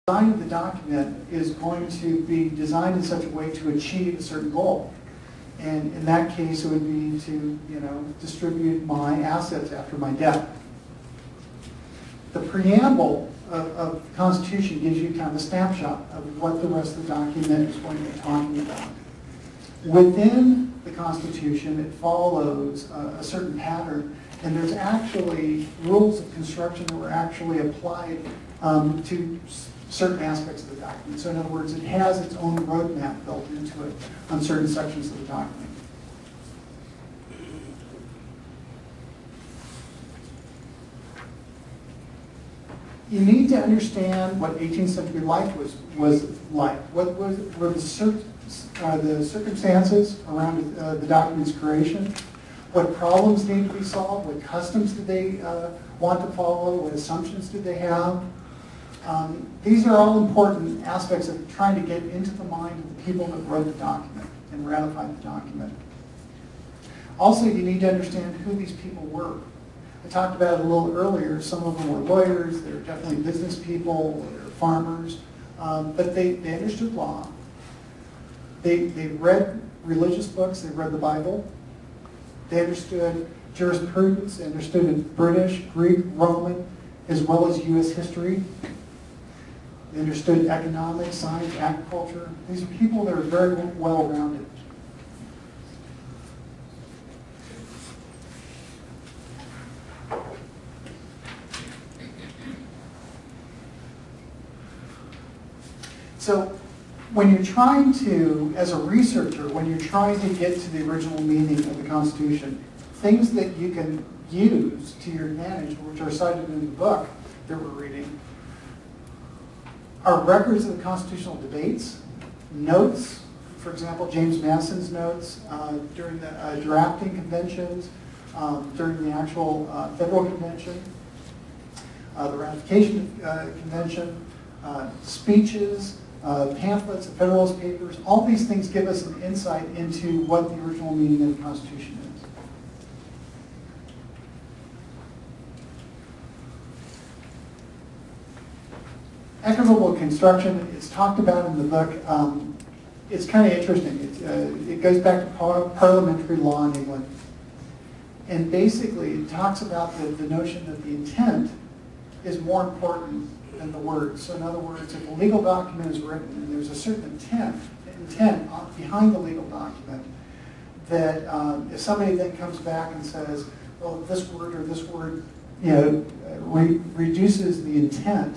design of the document is going to be designed in such a way to achieve a certain goal. And in that case, it would be to, distribute my assets after my death. The preamble of the Constitution gives you kind of a snapshot of what the rest of the document is going to be talking about. Within the Constitution, it follows a certain pattern, and there's actually rules of construction that were actually applied to certain aspects of the document. So in other words, it has its own roadmap built into it on certain sections of the document. You need to understand what 18th century life was like. What were the circumstances around the document's creation? What problems need to be solved? What customs did they want to follow? What assumptions did they have? These are all important aspects of trying to get into the mind of the people that wrote the document and ratified the document. Also, you need to understand who these people were. I talked about it a little earlier. Some of them were lawyers, they were definitely business people, they were farmers, but they understood law. They read religious books, they read the Bible. They understood jurisprudence, they understood British, Greek, Roman, as well as U.S. history. They understood economics, science, agriculture. These are people that are very well-rounded. So when you're trying to, as a researcher, when you're trying to get to the original meaning of the Constitution, things that you can use to your advantage, which are cited in the book that we're reading, are records of the constitutional debates, notes, for example, James Madison's notes during the drafting conventions, during the actual federal convention, the ratification convention, speeches, pamphlets, Federalist Papers. All these things give us an insight into what the original meaning of the Constitution is. Equitable construction is talked about in the book. It's kind of interesting. It goes back to parliamentary law in England. And basically, it talks about the notion that the intent is more important than the words. So in other words, if a legal document is written and there's a certain intent behind the legal document, that if somebody then comes back and says, well, this word or this word reduces the intent,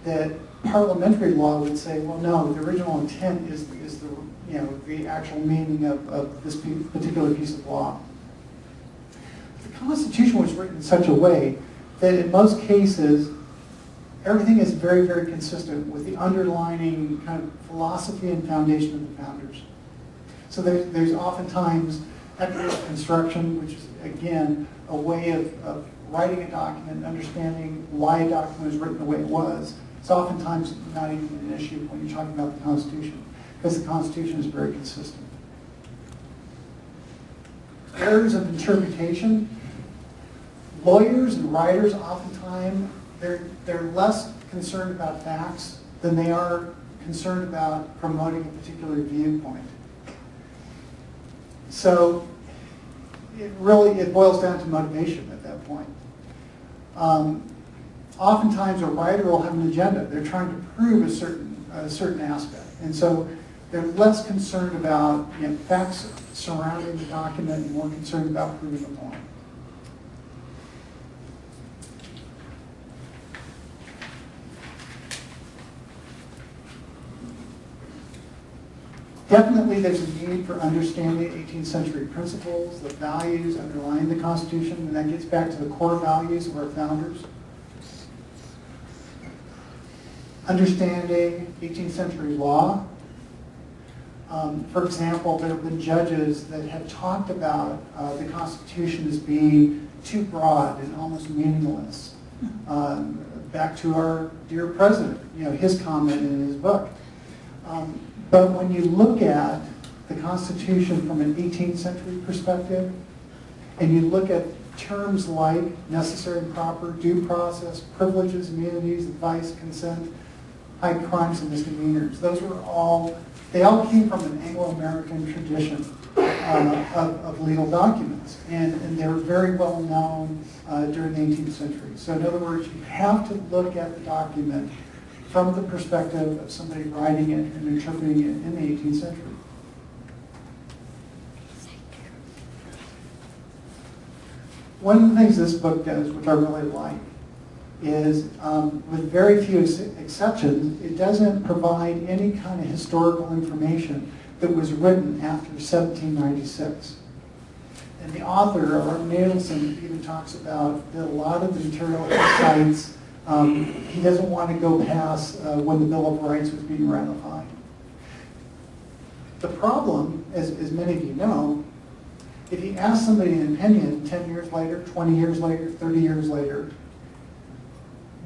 that parliamentary law would say, well, no, the original intent is the actual meaning of this particular piece of law. The Constitution was written in such a way that in most cases, everything is very, very consistent with the underlying kind of philosophy and foundation of the founders. So there's oftentimes equitable construction, which is, again, a way of writing a document and understanding why a document was written the way it was. It's oftentimes not even an issue when you're talking about the Constitution, because the Constitution is very consistent. Errors of interpretation. Lawyers and writers oftentimes, they're less concerned about facts than they are concerned about promoting a particular viewpoint. So it boils down to motivation at that point. Oftentimes a writer will have an agenda. They're trying to prove a certain aspect. And so they're less concerned about facts surrounding the document and more concerned about proving a point. Definitely there's a need for understanding 18th century principles, the values underlying the Constitution, and that gets back to the core values of our founders. Understanding 18th century law. For example, there have been judges that have talked about the Constitution as being too broad and almost meaningless. Back to our dear president, his comment in his book. But when you look at the Constitution from an 18th century perspective, and you look at terms like necessary and proper, due process, privileges, immunities, advice, consent, high crimes and misdemeanors. Those were all, they all came from an Anglo-American tradition of legal documents. And they were very well known during the 18th century. So in other words, you have to look at the document from the perspective of somebody writing it and interpreting it in the 18th century. One of the things this book does, which I really like, is with very few exceptions, it doesn't provide any kind of historical information that was written after 1796. And the author, Art Nadelson, even talks about that a lot of the material he cites, he doesn't want to go past when the Bill of Rights was being ratified. The problem, as many of you know, if you ask somebody an opinion 10 years later, 20 years later, 30 years later,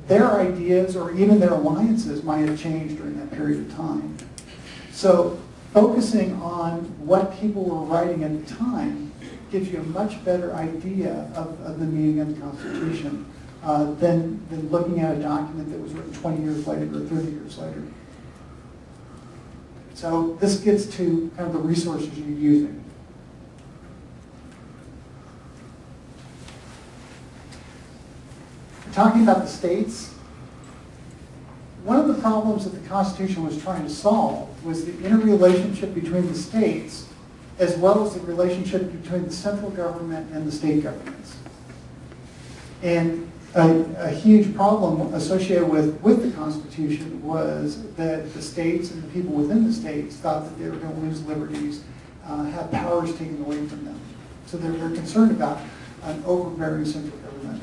their ideas or even their alliances might have changed during that period of time. So focusing on what people were writing at the time gives you a much better idea of the meaning of the Constitution than looking at a document that was written 20 years later or 30 years later. So this gets to kind of the resources you're using. Talking about the states, one of the problems that the Constitution was trying to solve was the interrelationship between the states as well as the relationship between the central government and the state governments. And a huge problem associated with the Constitution was that the states and the people within the states thought that they were going to lose liberties, have powers taken away from them. So they were concerned about an overbearing central government.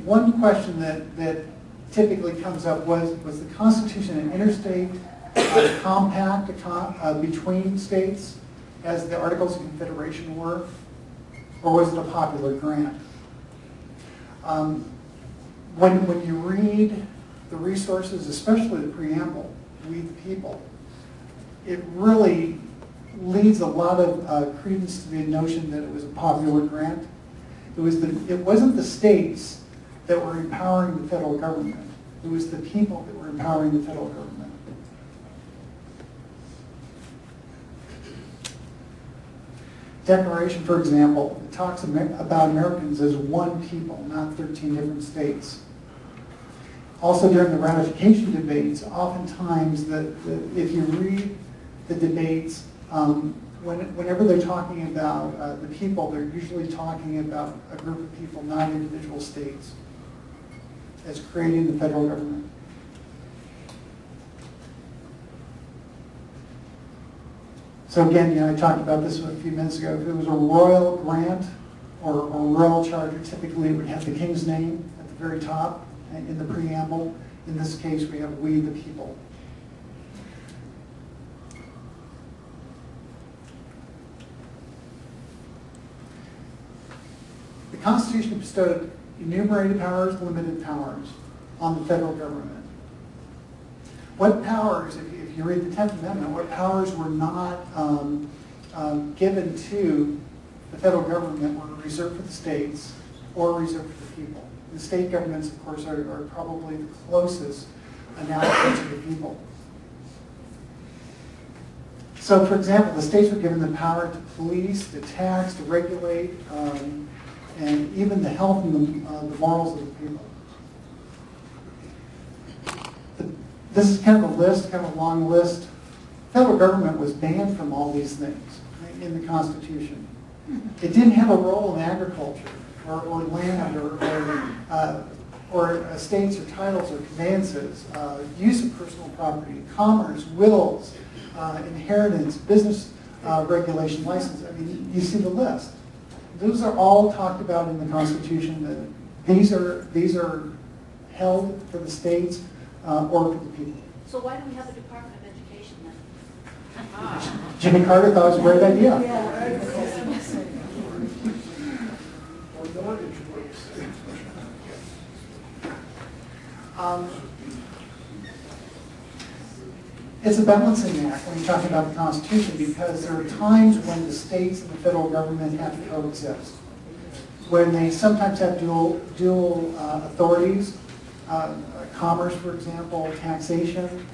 One question that typically comes up was the Constitution an interstate compact between states, as the Articles of Confederation were, or was it a popular grant? When you read the resources, especially the preamble, We the People, it really leads a lot of credence to the notion that it was a popular grant. It wasn't the states that were empowering the federal government. It was the people that were empowering the federal government. Declaration, for example, it talks about Americans as one people, not 13 different states. Also during the ratification debates, oftentimes if you read the debates, whenever they're talking about the people, they're usually talking about a group of people, not individual states, as creating the federal government. So again, I talked about this a few minutes ago. If it was a royal grant or a royal charter, typically it would have the king's name at the very top in the preamble. In this case, we have We the People. The Constitution bestowed enumerated powers, limited powers on the federal government. What powers, if you read the 10th Amendment, what powers were not given to the federal government were reserved for the states or reserved for the people. The state governments, of course, are probably the closest analogous to the people. So, for example, the states were given the power to police, to tax, to regulate, and even the health and the morals of the people. This is kind of a list, kind of a long list. The federal government was banned from all these things in the Constitution. It didn't have a role in agriculture or land or estates or titles or conveyances, use of personal property, commerce, wills, inheritance, business regulation, license. I mean, you see the list. Those are all talked about in the Constitution. That these are held for the states or for the people. So why do we have a Department of Education then? Jimmy Carter thought it was a great idea. It's a balancing act when you're talking about the Constitution, because there are times when the states and the federal government have to coexist. when they sometimes have dual authorities, commerce, for example, taxation,